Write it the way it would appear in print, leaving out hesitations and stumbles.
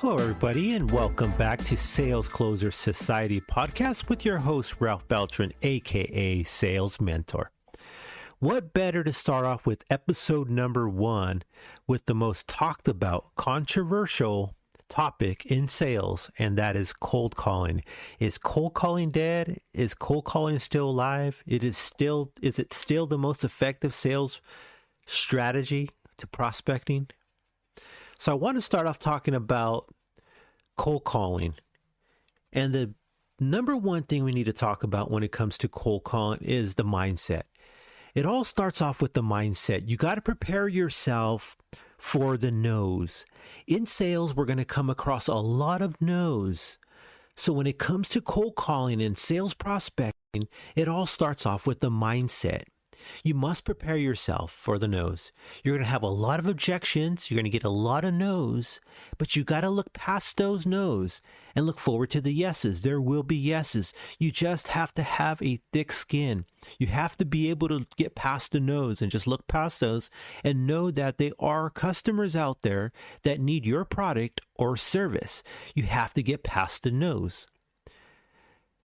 Hello, everybody, and welcome back to Sales Closer Society podcast with your host, Ralph Beltran, aka Sales Mentor. What better to start off with episode number 1 with the most talked about, controversial topic in sales, and that is cold calling. Is cold calling dead? Is cold calling still alive? Is it still the most effective sales strategy to prospecting? So I want to start off talking about cold calling. And the number one thing we need to talk about when it comes to cold calling is the mindset. It all starts off with the mindset. You got to prepare yourself for the no's. In sales, we're going to come across a lot of no's. So when it comes to cold calling and sales prospecting, it all starts off with the mindset. You must prepare yourself for the no's. You're going to have a lot of objections. You're going to get a lot of no's, but you got to look past those no's and look forward to the yeses. There will be yeses. You just have to have a thick skin. You have to be able to get past the no's and just look past those and know that there are customers out there that need your product or service. You have to get past the no's.